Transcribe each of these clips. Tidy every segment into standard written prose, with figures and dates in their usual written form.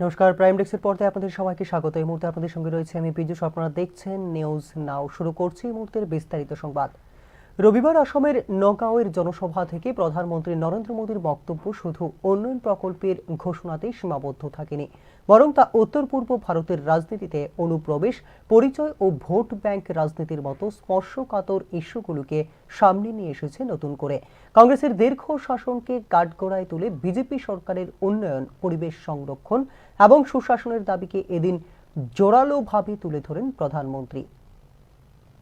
নমস্কার, প্রাইম ডেস্কের পর্দায় আপনাদের সবাইকে স্বাগত। এই মুহূর্তে আপনাদের সঙ্গে রয়েছে আমি পীযূষ। আপনারা দেখছেন নিউজ নাও। শুরু করছি এই মুহূর্তের বিস্তারিত সংবাদ। রবিবার আসামের নগাঁওয়ের জনসভা থেকে প্রধানমন্ত্রী নরেন্দ্র মোদীর বক্তব্য শুধু উন্নয়ন প্রকল্পের ঘোষণাতেই সীমাবদ্ধ থাকেনি, বরং তা উত্তর পূর্ব ভারতের রাজনীতিতে অনুপ্রবেশ, পরিচয় ও ভোট ব্যাংক রাজনীতির মতো স্পর্শকাতর ইস্যুগুলোকে সামনে নিয়ে এসেছে নতুন করে। কংগ্রেসের দীর্ঘ শাসনকে কাঠগড়ায় তুলে বিজেপি সরকারের উন্নয়ন, পরিবেশ সংরক্ষণ এবং সুশাসনের দাবিকে এদিন জোরালোভাবে তুলে ধরেন প্রধানমন্ত্রী।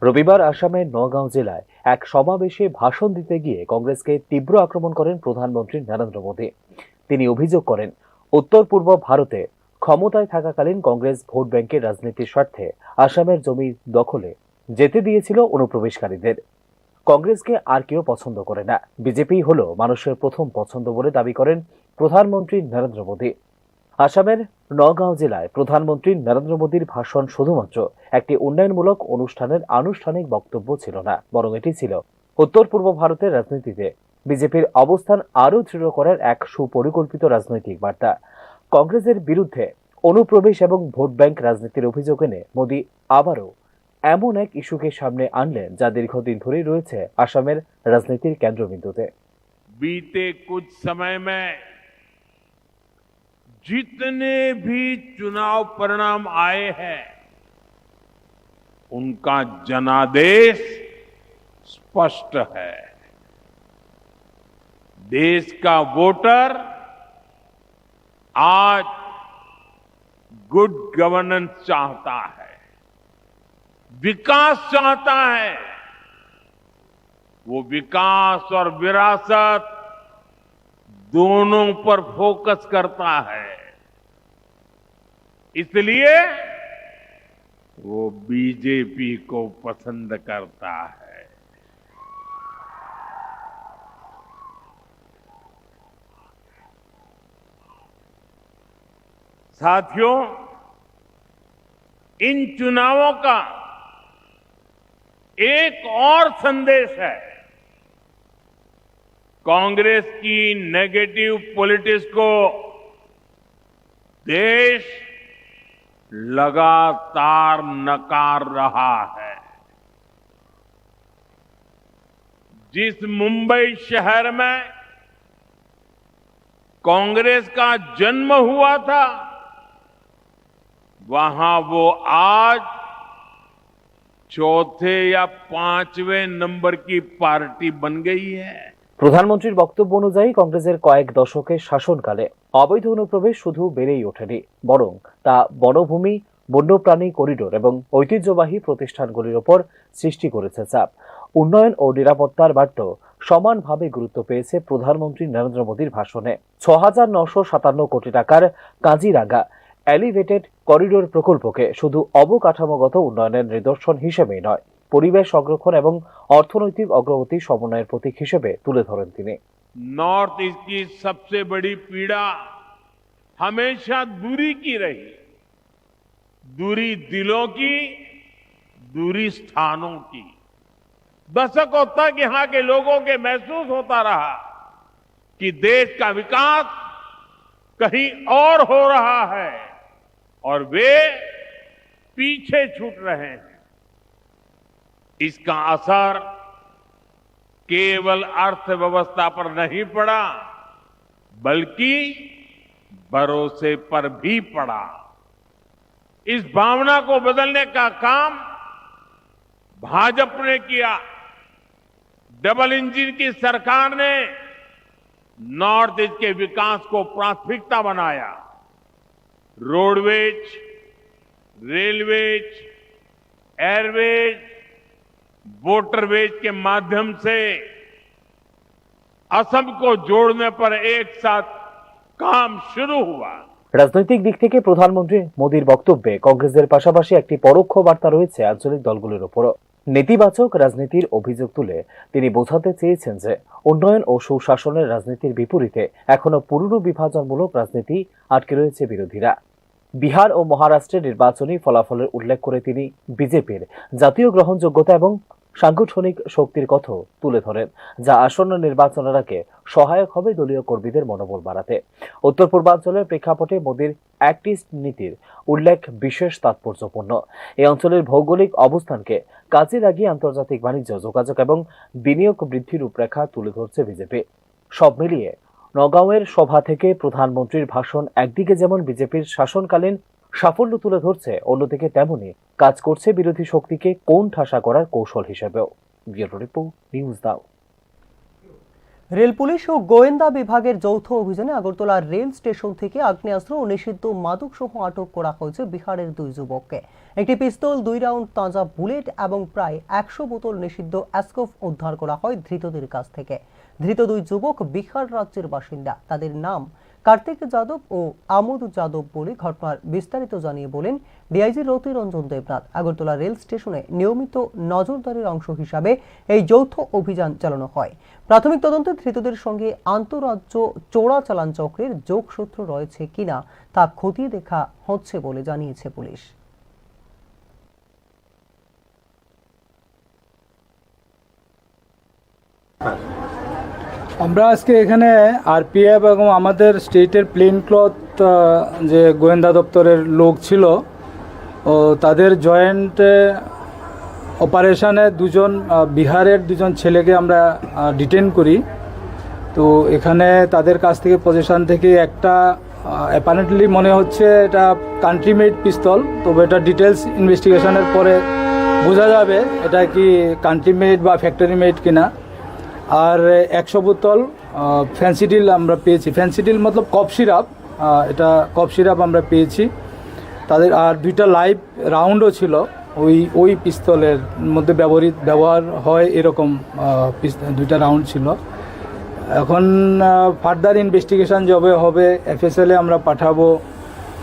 রবিবার আসামের নগাঁও জেলায় এক সমাবেশে ভাষণ দিতে গিয়ে কংগ্রেসকে তীব্র আক্রমণ করেন প্রধানমন্ত্রী নরেন্দ্র মোদী। তিনি অভিযোগ করেন, উত্তর পূর্ব ভারতে ক্ষমতায় থাকাকালীন কংগ্রেস ভোট ব্যাংকের রাজনীতির স্বার্থে আসামের জমি দখলে যেতে দিয়েছিল অনুপ্রবেশকারীদের। কংগ্রেসকে আর কেউ পছন্দ করে না, বিজেপি হলো মানুষের প্রথম পছন্দ বলে দাবি করেন প্রধানমন্ত্রী নরেন্দ্র মোদী। আসামের নগাঁও জেলায় প্রধানমন্ত্রী নরেন্দ্র মোদীর ভাষণ শুধুমাত্র একটি উন্নয়নমূলক অনুষ্ঠানের আনুষ্ঠানিক বক্তব্য ছিল না, বরং এটি ছিল উত্তর পূর্ব ভারতের রাজনীতিতে বিজেপির অবস্থান আরও দৃঢ় করার এক সুপরিকল্পিত রাজনৈতিক বার্তা। কংগ্রেসের বিরুদ্ধে অনুপ্রবেশ এবং ভোট ব্যাংক রাজনীতির অভিযোগ এনে মোদী আবারও এমন এক ইস্যুকে সামনে আনলেন যা দীর্ঘদিন ধরেই রয়েছে আসামের রাজনীতির কেন্দ্রবিন্দুতে। बीते कुछ समय में जितने भी चुनाव परिणाम आए हैं, उनका जनादेश स्पष्ट है। देश का वोटर आज गुड गवर्नेंस चाहता है, विकास चाहता है। वो विकास और विरासत दोनों पर फोकस करता है, इसलिए वो बीजेपी को पसंद करता है। साथियों, इन चुनावों का एक और संदेश है। कांग्रेस की नेगेटिव पॉलिटिक्स को देश लगातार नकार रहा है। जिस मुंबई शहर में कांग्रेस का जन्म हुआ था, वहां वो आज चौथे या पांचवें नंबर की पार्टी बन गई है। প্রধানমন্ত্রীর বক্তব্য অনুযায়ী কংগ্রেসের কয়েক দশকের শাসনকালে অবৈধ অনুপ্রবেশ শুধু বেড়েই ওঠেনি, বরং তা বনভূমি, বন্যপ্রাণী করিডোর এবং ঐতিহ্যবাহী প্রতিষ্ঠানগুলির ওপর সৃষ্টি করেছে চাপ। উন্নয়ন ও নিরাপত্তার বার্তাও সমানভাবে গুরুত্ব পেয়েছে প্রধানমন্ত্রী নরেন্দ্র মোদীর ভাষণে। ৬,৯৫৭ কোটি টাকার কাজিরাঙ্গা এলিভেটেড করিডোর প্রকল্পকে শুধু অবকাঠামোগত উন্নয়নের নিদর্শন হিসেবেই নয়, পরিবেশ সংরক্ষণ এবং অর্থনৈতিক অগ্রগতি সমন্বয়ের প্রতীক হিসেবে তুলে ধরেন তিনি। नॉर्थ ईस्ट की सबसे बड़ी पीड़ा हमेशा दूरी की रही, दूरी दिलों की, दूरी स्थानों की। दशकों तक यहां के लोगों के महसूस होता रहा कि देश का विकास कहीं और हो रहा है और वे पीछे छूट रहे हैं। इसका असर केवल अर्थव्यवस्था पर नहीं पड़ा, बल्कि भरोसे पर भी पड़ा। इस भावना को बदलने का काम भाजपा ने किया। डबल इंजन की सरकार ने नॉर्थ ईस्ट के विकास को प्राथमिकता बनाया। रोडवेज, रेलवेज, एयरवेज, वाटरवेज के माध्यम से असम को जोड़ने पर एक साथ काम शुरू हुआ। রাজনৈতিক দিক থেকে প্রধানমন্ত্রী মোদীর বক্তব্যে কংগ্রেসের পাশাপাশি একটি পরোক্ষ বার্তা রয়েছে আঞ্চলিক দলগুলির উপরও। নেতিবাচক রাজনীতির অভিযোগ তুলে তিনি বোঝাতে চেয়েছেন যে উন্নয়ন ও সুশাসনের রাজনীতির বিপরীতে এখনো পুরনো বিভাজনমূলক রাজনীতি আটকে রয়েছে বিরোধীরা। বিহার ও মহারাষ্ট্রের নির্বাচনী ফলাফলের উল্লেখ করে তিনি বিজেপির জাতীয় গ্রহণযোগ্যতা এবং সাংগঠনিক শক্তির কথাও তুলে ধরেন, যা আসন্ন নির্বাচনের আগে সহায়ক হবে দলীয় কর্মীদের মনোবল বাড়াতে। উত্তর পূর্বাঞ্চলের প্রেক্ষাপটে মোদীর অ্যাক্ট ইস্ট নীতির উল্লেখ বিশেষ তাৎপর্যপূর্ণ। এই অঞ্চলের ভৌগোলিক অবস্থানকে কাজে লাগিয়ে আন্তর্জাতিক বাণিজ্য, যোগাযোগ এবং বিনিয়োগ বৃদ্ধির রূপরেখা তুলে ধরছে বিজেপি। সব মিলিয়ে নগাঁওয়ের সভা থেকে প্রধানমন্ত্রীর ভাষণ একদিকে যেমন বিজেপির শাসনকালীন সাফল্য তুলে ধরছে, অন্যদিকে তেমনি কাজ করছে বিরোধী শক্তিকে কোণঠাসা করার কৌশল হিসেবেও। Bureau report, news now. Rail police ও গোয়েন্দা বিভাগের যৌথ অভিযানে আগরতলা রেল স্টেশন থেকে আগ্নেয়াস্ত্র ও নিষিদ্ধ মাদকসহ আটক করা হয়েছে বিহারের 2 যুবককে। একটি পিস্তল, 2 রাউন্ড তাজা বুলেট এবং প্রায় 100 বোতল নিষিদ্ধ অ্যাসকোফ উদ্ধার করা হয় ধৃতদের কাছ থেকে। ধৃত 2 যুবক বিহার রাজ্যের বাসিন্দা। তাদের নাম কার্তিক যাদব ও আমোদ যাদব বলে ঘটনার বিস্তারিত জানিয়ে বলেন ডিআইজি রতি রঞ্জন দেবনাথ। আগরতলা রেল স্টেশনে নিয়মিত নজরদারির অংশ হিসাবে এই যৌথ অভিযান চালানো হয়। প্রাথমিক তদন্তে ধৃতদের সঙ্গে আন্তঃরাজ্য চোরাচালান চক্রের যোগসূত্র রয়েছে কিনা তা খতিয়ে দেখা হচ্ছে বলে জানিয়েছে পুলিশ। আমরা আজকে এখানে আরপিএফ এবং আমাদের স্টেটের প্লেন ক্লথ যে গোয়েন্দা দপ্তরের লোক ছিল, ও তাদের জয়েন্ট অপারেশনে বিহারের 2 ছেলেকে আমরা ডিটেন করি। তো এখানে তাদের কাছ থেকে পজিশন থেকে একটা অ্যাপারেন্টলি মনে হচ্ছে এটা কান্ট্রি মেড পিস্তল, তবে এটা ডিটেলস ইনভেস্টিগেশনের পরে বোঝা যাবে এটা কি কান্ট্রি মেড বা ফ্যাক্টরি মেড কিনা। আর 100 বোতল ফ্যান্সিডিল আমরা পেয়েছি। ফ্যান্সিডিল মতলব কফ সিরাপ, এটা কফ সিরাপ আমরা পেয়েছি তাদের। আর 2টা লাইভ রাউন্ডও ছিল ওই পিস্তলের মধ্যে ব্যবহার হয় এরকম 2টা রাউন্ড ছিল। এখন ফার্দার ইনভেস্টিগেশন যবে হবে এফএসএল-এ আমরা পাঠাবো।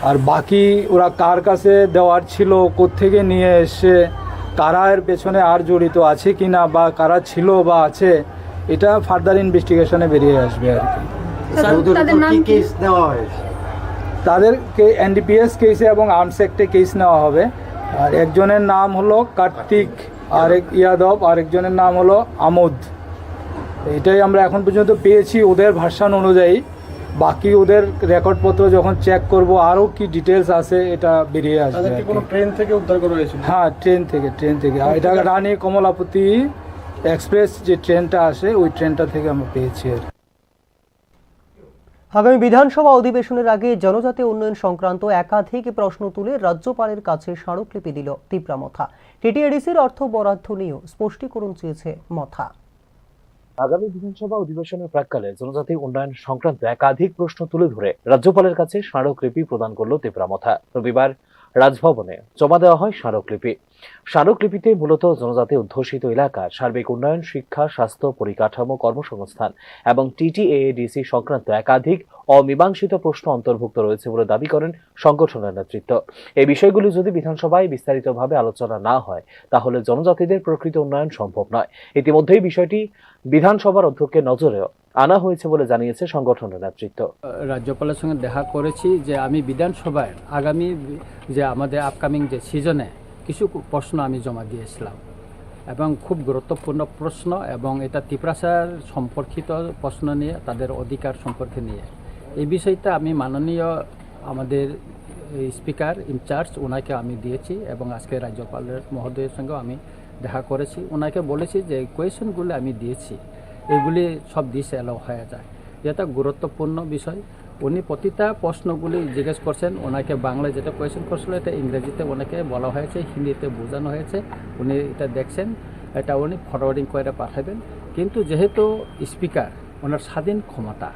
আর বাকি ওরা কার কাছে দেওয়ার ছিল, কোত্থেকে নিয়ে এসে, কারা এর পেছনে আর জড়িত আছে কিনা বা কারা ছিল বা আছে, এটা ফার্দার ইনভেস্টিগেশনে বেরিয়ে আসবে আর কি। তাদেরকে এনডিপিএস কেসে এবং আর্মস অ্যাক্টে কেস নেওয়া হবে। আর একজনের নাম হলো কার্তিক, আরেক ইয়াদব, আরেকজনের নাম হলো আমোদ। এটাই আমরা এখন পর্যন্ত পেয়েছি ওদের ভার্সন অনুযায়ী। বাকি ওদের রেকর্ডপত্র যখন চেক করব আরও কি ডিটেলস আছে এটা বেরিয়ে আসবে। ট্রেন থেকে উদ্ধার করা হয়েছিল? হ্যাঁ, ট্রেন থেকে। এটা রানী কমলাপতি এক্সপ্রেস যে ট্রেনটা আসে ওই ট্রেনটা থেকে আমরা পেয়েছি। আগামী বিধানসভা অধিবেশনের আগে জনজাতি উন্নয়ন সংক্রান্ত একাধিক প্রশ্ন তুলে রাজ্যপালের কাছে স্মারকলিপি দিল তিপ্রা মথা। টিটিএডিসির অর্থ বরাদ্দ নিয়েও স্পষ্টীকরণ চেয়েছে মথা। আগামী বিধানসভা অধিবেশনের প্রাক্কালে জনজাতি উন্নয়ন সংক্রান্ত একাধিক প্রশ্ন তুলে ধরে রাজ্যপালের কাছে স্মারকলিপি প্রদান করল তিপ্রা মথা। রবিবার রাজভবনে জমা দেওয়া হয় স্মারকলিপি। স্মারকলিপিতে মূলত জনজাতি অধ্যুষিত এলাকার সার্বিক উন্নয়ন, শিক্ষা, স্বাস্থ্য, পরিকাঠামো, কর্মসংস্থান এবং টিটিএডিসি সংক্রান্ত একাধিক অমীমাংসিত প্রশ্ন অন্তর্ভুক্ত রয়েছে বলে দাবি করেন সংগঠনের নেতৃত্ব। এই বিষয়গুলি যদি বিধানসভায় বিস্তারিতভাবে আলোচনা না হয় তাহলে জনজাতিদের প্রকৃত উন্নয়ন সম্ভব নয়। ইতিমধ্যেই বিষয়টি বিধানসভার অধ্যক্ষের নজরেও আনা হয়েছে বলে জানিয়েছে সংগঠনের নেতৃত্ব। রাজ্যপালের সঙ্গে দেখা করেছি যে আমি বিধানসভায় আগামী যে আমাদের আপকামিং যে সিজনে কিছু প্রশ্ন আমি জমা দিয়েছিলাম এবং খুব গুরুত্বপূর্ণ প্রশ্ন, এবং এটা তিপ্রাসার সম্পর্কিত প্রশ্ন নিয়ে, তাদের অধিকার সম্পর্কে নিয়ে। এই বিষয়টা আমি মাননীয় আমাদের স্পিকার ইনচার্জ ওনাকে আমি দিয়েছি এবং আজকে রাজ্যপালের মহোদয়ের সঙ্গেও আমি দেখা করেছি। ওনাকে বলেছি যে কোয়েশনগুলো আমি দিয়েছি এগুলি সব দিশে এলো হয়ে যায়, যেটা গুরুত্বপূর্ণ বিষয়। উনি প্রতিটা প্রশ্নগুলি জিজ্ঞেস করছেন, ওনাকে বাংলায় যেটা কোয়েশন করছিল এটা ইংরেজিতে ওনাকে বলা হয়েছে, হিন্দিতে বোঝানো হয়েছে। উনি এটা দেখছেন, এটা উনি ফরওয়ার্ডিং করে পাঠাবেন। কিন্তু যেহেতু স্পিকার ওনার স্বাধীন ক্ষমতা,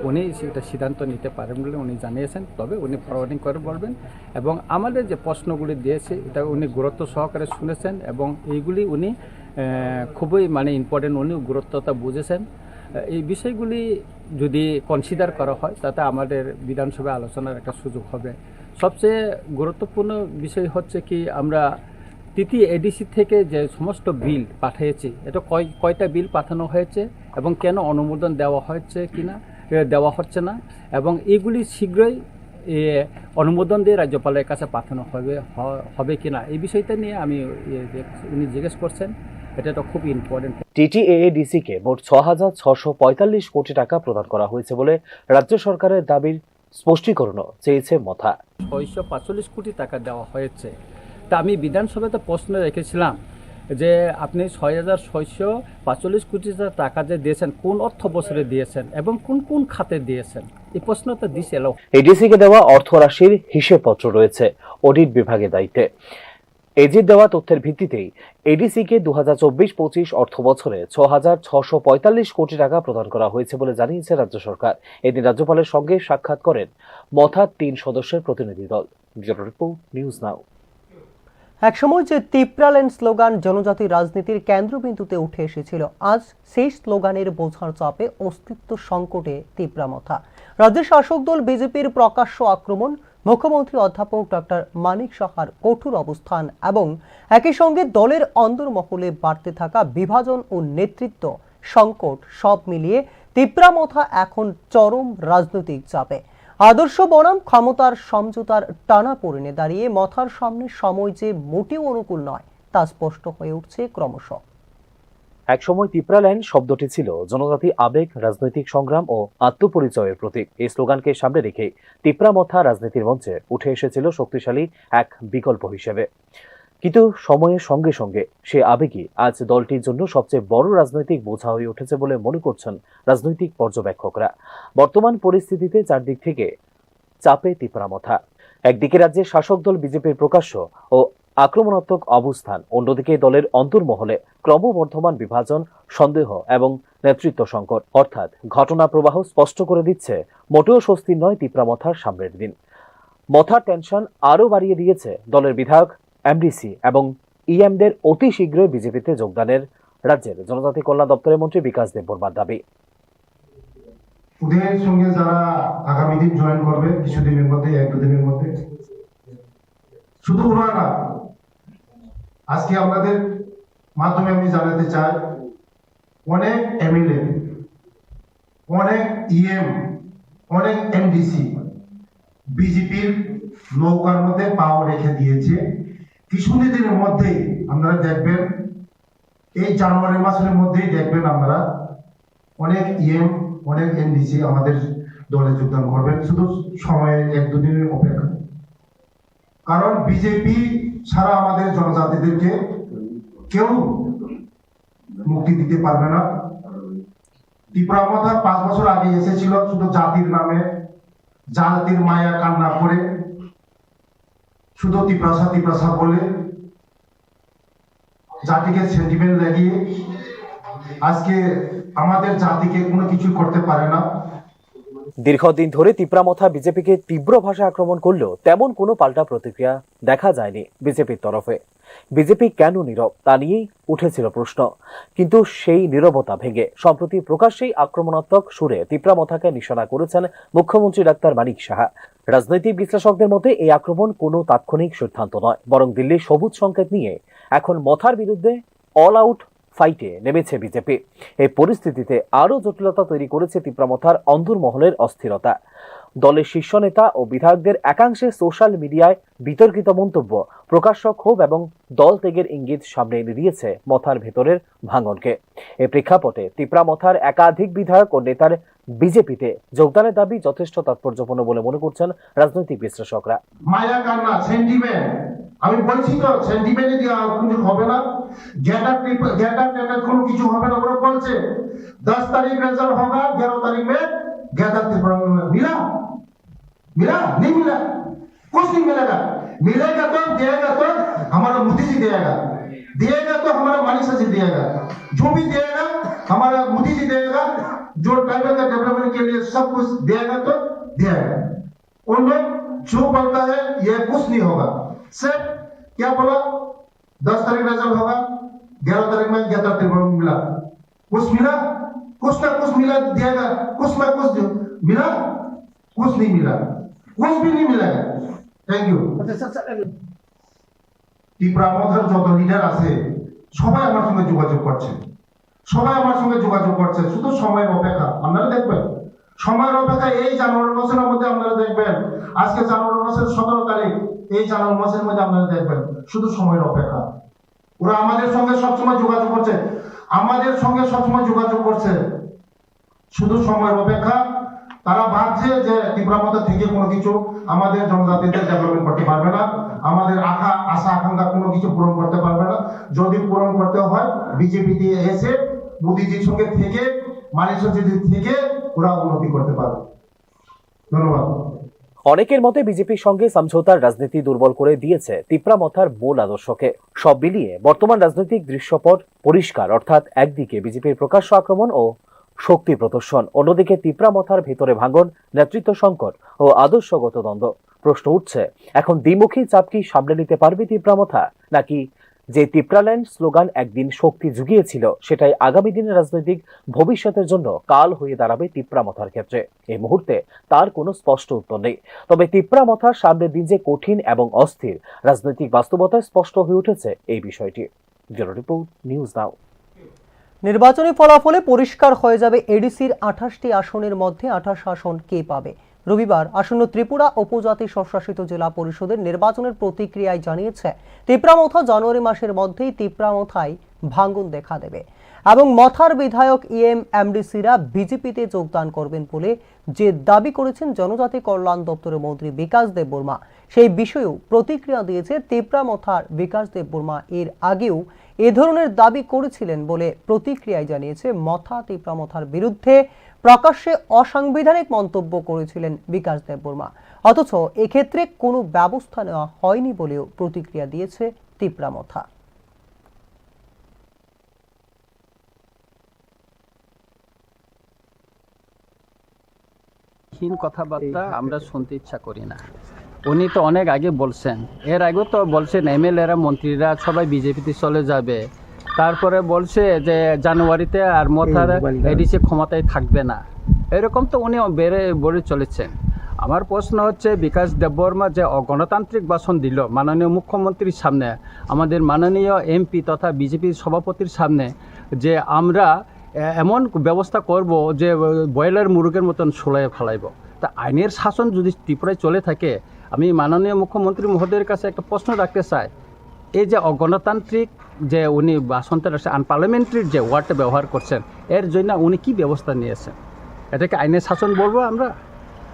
উনি সেটা সিদ্ধান্ত নিতে পারেন বলে উনি জানিয়েছেন, তবে উনি ফরওয়ার্ডিং করে বলবেন। এবং আমাদের যে প্রশ্নগুলি দিয়েছে এটা উনি গুরুত্ব সহকারে শুনেছেন এবং এইগুলি উনি খুবই ইম্পর্টেন্ট, উনি গুরুত্বটা বুঝেছেন। এই বিষয়গুলি যদি কনসিডার করা হয় তাতে আমাদের বিধানসভায় আলোচনার একটা সুযোগ হবে। সবচেয়ে গুরুত্বপূর্ণ বিষয় হচ্ছে কি, আমরা টিটিএডিসি থেকে যে সমস্ত বিল পাঠিয়েছি, এটা কয়টা বিল পাঠানো হয়েছে এবং কেন অনুমোদন দেওয়া হচ্ছে না, এবং এগুলি শীঘ্রই অনুমোদন দিয়ে রাজ্যপালের কাছে পাঠানো হবে কিনা, এই বিষয়টা নিয়ে উনি জিজ্ঞেস করছেন। এটা তো খুব ইম্পর্টেন্ট। TTAADC কে মোট 6,645 কোটি টাকা প্রদান করা হয়েছে বলে রাজ্য সরকারের দাবির স্পষ্টীকরণও চেয়েছে মথা। 645 কোটি টাকা দেওয়া হয়েছে। তা আমি বিধানসভাতে প্রশ্ন রেখেছিলাম যে আপনি 6,645 কোটি টাকা যে দিয়েছেন কোন অর্থ বছরে দিয়েছেন এবং কোন কোন খাতে দিয়েছেন, এই প্রশ্নটা দিয়েছিল। এডিসি কে দেওয়া অর্থ রাশির হিসেবপত্র রয়েছে অডিট বিভাগের দায়িত্বে। এজির দেওয়া তথ্যের ভিত্তিতেই এডিসি কে 2024-25 অর্থ বছরে 6,645 কোটি টাকা প্রদান করা হয়েছে বলে জানিয়েছে রাজ্য সরকার। এদিন রাজ্যপালের সঙ্গে সাক্ষাৎ করেন মথার 3 সদস্যের প্রতিনিধি দল। রিপোর্ট নিউজ নাও। একসময় যে তিপ্রাল্যান্ড স্লোগান জনজাতি রাজনীতির কেন্দ্রবিন্দুতে উঠে এসেছিল, আজ সেই স্লোগানের বোঝার চাপে অস্তিত্ব সংকটে তিপ্রামথা। রাজ্যের শাসক দল বিজেপির প্রকাশ্য আক্রমণ, মুখ্যমন্ত্রী অধ্যাপক ডক্টর মানিক সাহার কঠোর অবস্থান এবং একই সঙ্গে দলের অন্দরমহলে বাড়তে থাকা বিভাজন ও নেতৃত্ব সংকট সব মিলিয়ে তিপ্রামথা এখন চরম রাজনৈতিক চাপে। আদর্শ বনাম ক্ষমতার সমঝোতার টানাপোড়েনে দাঁড়িয়ে মথার সামনে সময় যে মোটেও অনুকূল নয় তা স্পষ্ট হয়ে উঠছে ক্রমশ। একসময় তিপ্রাল্যান্ড শব্দটি ছিল জনজাতি আবেগ, রাজনৈতিক সংগ্রাম ও আত্মপরিচয়ের প্রতীক। এই স্লোগানকে সামনে রেখে তিপ্রামথা রাজনীতির মঞ্চে উঠে এসেছিল শক্তিশালী এক বিকল্প হিসেবে। কিন্তু সময়ের সঙ্গে সঙ্গে সে আবেগই আজ দলটির জন্য সবচেয়ে বড় রাজনৈতিক বোঝা হয়ে উঠেছে বলে মনে করছেন রাজনৈতিক পর্যবেক্ষকরা। বর্তমান পরিস্থিতিতে চারদিক থেকে চাপে তিপ্রামথা। একদিকে রাজ্যের শাসক দল বিজেপির প্রকাশ্য ও আক্রমণাত্মক অবস্থান, অন্যদিকে দলের অন্তর্মহলে ক্রমবর্ধমান বিভাজন, সন্দেহ এবং নেতৃত্ব সংকট। অর্থাৎ ঘটনা প্রবাহ স্পষ্ট করে দিচ্ছে মোটেও স্বস্তির নয় তিপ্রামথার সামনের দিন। মথার টেনশন আরও বাড়িয়ে দিয়েছে দলের বিধায়ক, এমডিসি এবং ইএমদের অতি শীঘ্রই বিজেপিতে যোগদানের রাজ্যের জনজাতি কল্যাণ দপ্তরের মন্ত্রী বিকাশ দেববর্মার দাবি। ওদের সঙ্গে যারা আগামী দিন জয়েন করবে কিছুদিনের মধ্যে, 1-2 দিনের মধ্যে, শুধু ওনারা না, আজকে আপনাদের মাধ্যমে আমি জানাতে চাই অনেক এমএলএ, অনেক ইএম, অনেক এমডিসি বিজেপির নৌকার মধ্যে পাও রেখে দিয়েছে। কিছুদিনের মধ্যেই আপনারা দেখবেন, এই জানুয়ারি মাসের মধ্যেই দেখবেন আপনারা অনেক ইএম, অনেক এমডিসি আমাদের দলে যোগদান করবেন। শুধু সময় 1-2 দিনের অপেক্ষা। কারণ বিজেপি ছাড়া আমাদের জনজাতিদেরকে কেউ মুক্তি দিতে পারবে না। তিপ্রামথা 5 বছর আগে এসেছিল শুধু জাতির নামে, জাতির মায়া কান্না করে, শুধু তিপ্রাসা বলে, জাতিকে সেন্টিমেন্ট লাগিয়ে আজকে আমাদের জাতিকে কোনো কিছু করতে পারে না। দীর্ঘদিন ধরে তিপ্রামথা বিজেপিকে তীব্র ভাষায় আক্রমণ করলেও তেমন কোনো পাল্টা প্রতিক্রিয়া দেখা যায়নি বিজেপির তরফে। বিজেপি কেন নীরব তা নিয়েই উঠেছিল প্রশ্ন। কিন্তু সেই নীরবতা ভেঙে সম্প্রতি প্রকাশ্যেই আক্রমণাত্মক সুরে তিপ্রামথাকে নিশানা করেছেন মুখ্যমন্ত্রী ডাক্তার মানিক সাহা। রাজনৈতিক বিশ্লেষকদের মতে এই আক্রমণ কোনো তাৎক্ষণিক সিদ্ধান্ত নয়, বরং দিল্লির সবুজ সংকেত নিয়ে এখন মথার বিরুদ্ধে অল আউট ফাইটে নেমেছে বিজেপি। এই পরিস্থিতিতে আরও জটিলতা তৈরি করেছে তিপ্রামথার অন্দরমহলের অস্থিরতা। দলের শীর্ষ নেতা ও বিধায়কদের একাংশে সোশ্যাল মিডিয়ায় বিতর্কিত মন্তব্য, প্রকাশ্য ক্ষোভ এবং দল ত্যাগের ইঙ্গিত সামনে এনে দিয়েছে মথার ভেতরের ভাঙনকে। এই প্রেক্ষাপটে তিপ্রামথার একাধিক বিধায়ক ও নেতার বিজেপিতে যোগদানের দাবি যথেষ্ট তাৎপর্যপূর্ণ বলে মনে করছেন রাজনৈতিক বিশ্লেষকরা। মায়া কান্না, সেন্টিমেন্ট, আমি বলছি তো সেন্টিমেন্টে দিয়ে কিছু হবে না, গেটা কোনো কিছু হবে না। ওরা বলছে 10 तारीख रिजल्ट होगा, 11 तारीख में गैदर त्रिपुरा मिला नहीं मिला, कुछ नहीं मिलेगा। मिलेगा तो देगा तो हमारा मोदी जी देगा तो हमारा मानिक जी देगा, जो भी देगा हमारा मोदी जी देगा, जो ट्राइबल का डेवलपमेंट के लिए सब कुछ देगा तो देगा। उन लोग जो बोलता है ये कुछ नहीं होगा। सिर्फ क्या बोला, 10 तारीख रिजल्ट होगा, 11 तारीख में गैदर त्रिपुरा मिला, कुछ मिला, कुछ ना कुछ मिला देगा, कुछ ना कुछ मिला, कुछ नहीं मिला, कुछ भी नहीं मिलेगा। Thank you. তিপ্রামথার যত লিডার আছে সবাই আমার সঙ্গে যোগাযোগ করছে, শুধু সময়ের অপেক্ষা। আপনারা দেখবেন সময়ের অপেক্ষা। এই জানুয়ারি মাসের মধ্যে আপনারা দেখবেন, আজকে জানুয়ারি মাসের 17 তারিখ, এই জানুয়ারি মাসের মধ্যে আপনারা দেখবেন, শুধু সময়ের অপেক্ষা। ওরা আমাদের সঙ্গে সবসময় যোগাযোগ করছে, শুধু সময়ের অপেক্ষা। তারা ভাবছে যে তীব্রামথা থেকে কোনো কিছু আমাদের জনজাতিদের ডেভেলপমেন্ট করতে পারবে না, আমাদের আশা আকাঙ্ক্ষা কোনো কিছু পূরণ করতে পারবে না। যদি পূরণ করতে হয় বিজেপি দিয়ে এসে মোদীজির সঙ্গে থেকে থেকে ওরা উন্নতি করতে পারবে। ধন্যবাদ। অনেকের মতে বিজেপির সঙ্গে সমঝোতার রাজনীতি দুর্বল করে দিয়েছে তিপ্রামথার মূল আদর্শকে। সব মিলিয়ে বর্তমান রাজনৈতিক দৃশ্যপট পরিষ্কার, অর্থাৎ একদিকে বিজেপির প্রকাশ্য আক্রমণ ও শক্তি প্রদর্শন, অন্যদিকে তিপ্রামথার ভেতরে ভাঙন, নেতৃত্ব সংকট ও আদর্শগত দ্বন্দ্ব। প্রশ্ন উঠছে, এখন দ্বিমুখী চাপ কি সামলে নিতে পারবে তিপ্রামথা, নাকি যে তিপ্রাল্যান্ড স্লোগান একদিন শক্তি জুগিয়েছিল সেটাই আগামী দিনের রাজনৈতিক ভবিষ্যতের জন্য কাল হয়ে দাঁড়াবে তিপ্রামথার ক্ষেত্রে? এই মুহূর্তে তার কোনো স্পষ্ট উত্তর নেই। তবে তিপ্রামথার সামনের দিন যে কঠিন এবং অস্থির, রাজনৈতিক বাস্তবতায় স্পষ্ট হয়ে উঠেছে এই বিষয়টি। ব্যুরো রিপোর্ট, নিউজ নাও। নির্বাচনী ফলাফলে পরিষ্কার হয়ে যাবে এডিসির 28টি আসনের মধ্যে 28 আসন কে পাবে। রবিবার আসন্ন ত্রিপুরা উপজাতি স্বশাসিত জেলা পরিষদের নির্বাচনের প্রতিক্রিয়ায় জানিয়েছে তিপ্রামথা জানুয়ারি মাসের মধ্যেই তিপ্রামথায় ভাঙন দেখা দেবে এবং মথার বিধায়ক এমডিসিরা বিজেপিতে যোগদান করবেন বলে যে দাবি করেছেন জনজাতি কল্যাণ দপ্তরের মন্ত্রী বিকাশ দেববর্মা, সেই বিষয়েও প্রতিক্রিয়া দিয়েছে তিপ্রামথার বিকাশ দেববর্মা। এর আগেও এ ধরনের দাবি করেছিলেন বলে প্রতিক্রিয়ায় জানিয়েছে মথা। তিপ্রামথার বিরুদ্ধে প্রকাশ্যে অসাংবিধানিক মন্তব্য করেছিলেন বিকাশ দেববর্মা, অথচ এক্ষেত্রে কোনো ব্যবস্থা নেওয়া হয়নি বলেও প্রতিক্রিয়া দিয়েছে তিপ্রামথা। কথাবার্তা আমরা শুনতে ইচ্ছা করি না। উনি তো অনেক আগে বলছেন, এর আগেও তো বলছেন এমএলএরা মন্ত্রীরা সবাই বিজেপিতে চলে যাবে, তারপরে বলছে যে জানুয়ারিতে আর মথার এডিসি ক্ষমতায় থাকবে না, এরকম তো উনি বেড়ে চলেছেন। আমার প্রশ্ন হচ্ছে, বিকাশ দেববর্মা যে অগণতান্ত্রিক ভাষণ দিল মাননীয় মুখ্যমন্ত্রীর সামনে, আমাদের মাননীয় এমপি তথা বিজেপির সভাপতির সামনে, যে আমরা এমন ব্যবস্থা করব যে বয়লার মুরগের মতন সোলায় ফেলাইব, তা আইনের শাসন যদি ত্রিপুরায় চলে থাকে, আমি মাননীয় মুখ্যমন্ত্রী মহোদয়ের কাছে একটা প্রশ্ন রাখতে চাই, এই যে অগণতান্ত্রিক যে উনি ভাষণটা আনপার্লামেন্টারি যে ওয়ার্ডটা ব্যবহার করছেন, এর জন্য উনি কি ব্যবস্থা নিয়েছেন? এটাকে আইনের শাসন বলবো আমরা?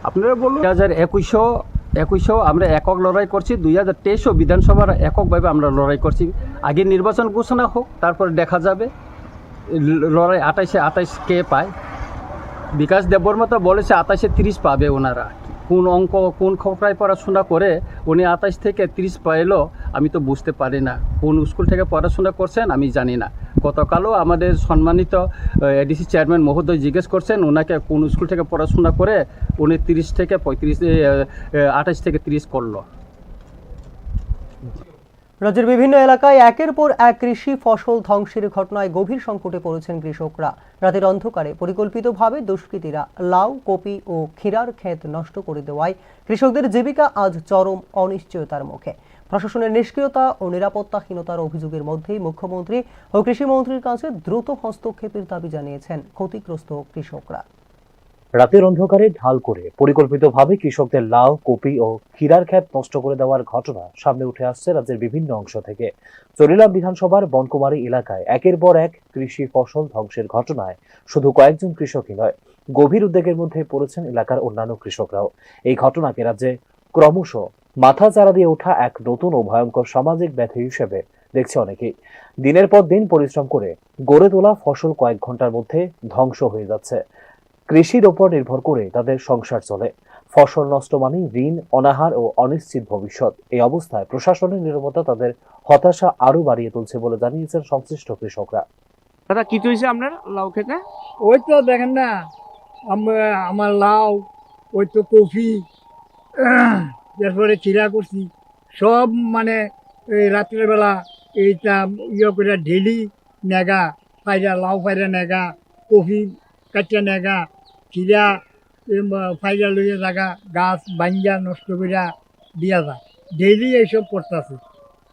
আপনারা বলুন। 2021 আমরা একক লড়াই করছি, 2023 বিধানসভার এককভাবে আমরা লড়াই করছি। আগে নির্বাচন ঘোষণা হোক, তারপরে দেখা যাবে লড়াই 28 কে পায়। বিকাশ দেববর্মা তো বলেছে 28-এ 30 পাবে ওনারা। কোন অঙ্ক কোন খোঁকড়ায় পড়াশোনা করে উনি 28 থেকে 30 পাইলো আমি তো বুঝতে পারি না। কোন স্কুল থেকে পড়াশোনা করছেন আমি জানি না। গতকালও আমাদের সম্মানিত এডিসি চেয়ারম্যান মহোদয় জিজ্ঞেস করছেন ওনাকে কোন স্কুল থেকে পড়াশোনা করে উনি 30 থেকে 28 থেকে 30 করলো। রাজ্যের বিভিন্ন এলাকায় একের পর এক কৃষি ফসল ধ্বংসের ঘটনায় গভীর সংকটে পড়েছেন কৃষকরা। রাতের অন্ধকারে পরিকল্পিতভাবে দুষ্কৃতীরা লাউ, কপি ও ক্ষীরার ক্ষেত নষ্ট করে দেওয়ায় কৃষকদের জীবিকা আজ চরম অনিশ্চয়তার মুখে। প্রশাসনের নিষ্ক্রিয়তা ও নিরাপত্তাহীনতার অভিযোগের মধ্যেই মুখ্যমন্ত্রী ও কৃষিমন্ত্রীর কাছে দ্রুত হস্তক্ষেপের দাবি জানিয়েছেন ক্ষতিগ্রস্ত কৃষকরা। রাতের অন্ধকারে ঢাল করে পরিকল্পিতভাবে কৃষকদের লাউ, কপি ও ক্ষীরার ক্ষেত নষ্ট করে দেওয়ার ঘটনা সামনে উঠে আসছে রাজ্যের বিভিন্ন অংশ থেকে। চরিলাম বিধানসভার বনকুমারী এলাকায় একের পর এক কৃষি ফসল ধ্বংসের ঘটনায় শুধু কয়েকজন কৃষকই নয়, গভীর উদ্বেগের মধ্যে পড়েছেন এলাকার অন্যান্য কৃষকরাও। এই ঘটনাকে রাজ্যে ক্রমশ মাথা চারা দিয়ে ওঠা এক নতুন ও ভয়ঙ্কর সামাজিক ব্যাধি হিসেবে দেখছে অনেকেই। দিনের পর দিন পরিশ্রম করে গড়ে তোলা ফসল কয়েক ঘন্টার মধ্যে ধ্বংস হয়ে যাচ্ছে। কৃষির ওপর নির্ভর করে তাদের সংসার চলে। ফসল নষ্ট মানেই ঋণ, অনাহার ও অনিশ্চিত ভবিষ্যৎ। এই অবস্থায় প্রশাসনের নীরবতা তাদের হতাশা আরো বাড়িয়ে তুলছে বলে জানিয়েছেন সংশ্লিষ্ট কৃষকরা। দাদা কি হয়েছে আপনার লাউ খেতে? ওই তো দেখেন না, আমার লাউ, ওই তো কফি, তারপরে চিরা করছি সব, মানে এই রাত্রের বেলা এইটা করে ঢেলি নেগা ফাইরা, লাউ ফাইরা নেগা, কফি কাটিয়া নেগা, চিরা ফাইরা লইয়া জাগা গাছ বাঞ্জা নষ্ট করিয়া দিয়া যায়, ডেইলি এইসব করতেছে।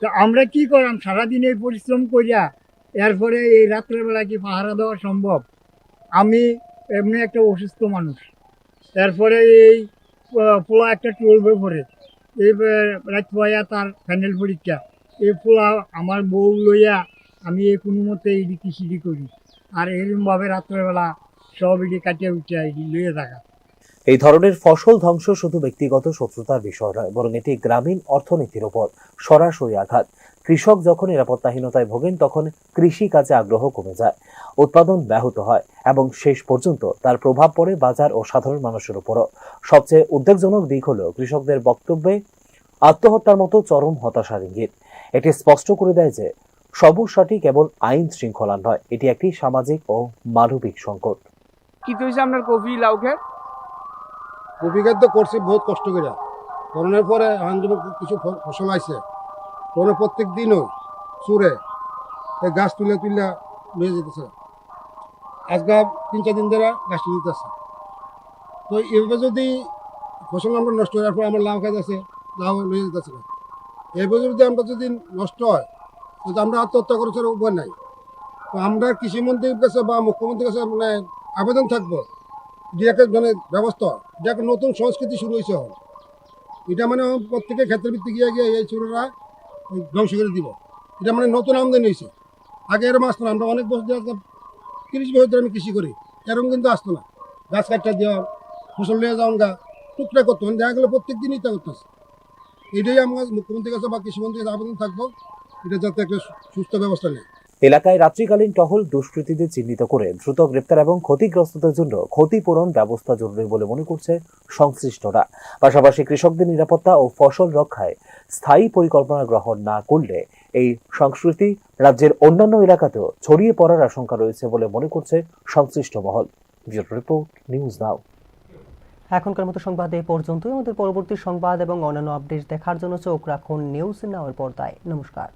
তো আমরা কি করাম? সারাদিন এই পরিশ্রম করিয়া এরপরে এই রাত্রের বেলা কি পাহারা দেওয়া সম্ভব? আমি এমনি একটা অসুস্থ মানুষ, এরপরে এই পোলা একটা 12-এ পড়ে, এই রাত পয়া তার ফাইনাল পরীক্ষা, এই পোলা আমার বউ লইয়া আমি এই কোনো মতে এটি কৃষিটি করি আর এরকমভাবে রাত্রেবেলা সব এটি কাটিয়ে উঠিয়া এটি লইয়া থাকা। এই ধরনের ফসল ধ্বংস শুধু ব্যক্তিগত শত্রুতার বিষয় নয়, বরং এটি গ্রামীণ অর্থনীতির উপর সরাসরি আঘাত। কৃষক যখন নিরাপত্তাহীনতায় ভোগেন তখন কৃষি কাজে আগ্রহ কমে যায়, উৎপাদন ব্যাহত হয় এবং শেষ পর্যন্ত তার প্রভাব পড়ে বাজার ও সাধারণ মানুষের উপরও। সবচেয়ে উদ্বেগজনক দিক হলো কৃষকদের বক্তব্যে আত্মহত্যার মতো চরম হতাশার ইঙ্গিত। এটি স্পষ্ট করে দেয় যে সমস্যাটি কেবল আইন শৃঙ্খলা নয়, এটি একটি সামাজিক ও মানবিক সংকট। কি হয়েছে আপনার কফি লাউ ক্ষেত? কপি ক্ষেত তো করছি বহুত কষ্ট করে, করোনার পরে এখন যেমন কিছু ফসল আইছে, তখন প্রত্যেক দিনও চুরে এই গাছ তুলে তুলে নিয়ে যেতেছে। আজকে 3-4 দিন ধরে গাছ তুলে দিতেছে। তো এভাবে যদি ফসল আমরা নষ্ট হওয়ার পর আমার লাউ খাইতে আছে, লাউ নিয়ে যেতেছে না। এভাবে যদি আমরা যদি নষ্ট হয় তো আমরা আত্মহত্যা করার ছাড়া উপায় নাই। তো আমরা কৃষিমন্ত্রীর কাছে বা মুখ্যমন্ত্রীর কাছে মানে আবেদন থাকবো যে একটা মানে ব্যবস্থা, যে একটা নতুন সংস্কৃতি শুরু হয়েছে এখন। এটা মানে প্রত্যেকের ক্ষেত্রে ভিত্তি গিয়ে গিয়ে এই চোরেরা ধ্বংস করে দিব। এটা মানে নতুন আমদানি হয়েছে, আগে এরকম আসতো না। আমরা অনেক বছর 30 বছর ধরে আমি কৃষি করি, এরকম কিন্তু আসতো না। গাছ কাটটা দেওয়া, ফসল নিয়ে যাওয়া গা টুকরা করতো, দেখা গেলো প্রত্যেক দিনই তা করতেছে। এটাই আমার মুখ্যমন্ত্রীর কাছে বা কৃষিমন্ত্রীর কাছে আবেদন থাকবো, এটা যাতে একটা সুস্থ ব্যবস্থা নেয়। এলাকায় রাত্রিকালীন টহল দুষ্কৃতীদের চিহ্নিত করে দ্রুত গ্রেপ্তার এবং ক্ষতিগ্রস্তদের জন্য ক্ষতিপূরণ ব্যবস্থা জরুরি বলে মনে করছে সংশ্লিষ্টরা। পাশাপাশি কৃষকদের নিরাপত্তা ও ফসল রক্ষায় স্থায়ী পরিকল্পনা গ্রহণ না করলে এই সংস্কৃতি রাজ্যের অন্যান্য এলাকাতেও ছড়িয়ে পড়ার আশঙ্কা রয়েছে বলে মনে করছে সংশ্লিষ্ট মহল। ব্যুরো রিপোর্ট, নিউজ নাও। এখনকার মতো সংবাদ এই পর্যন্তই। আমাদের পরবর্তী সংবাদ এবং অন্যান্য আপডেট দেখার জন্য চোখ রাখুন নিউজ নাও এর পর্দায়। নমস্কার।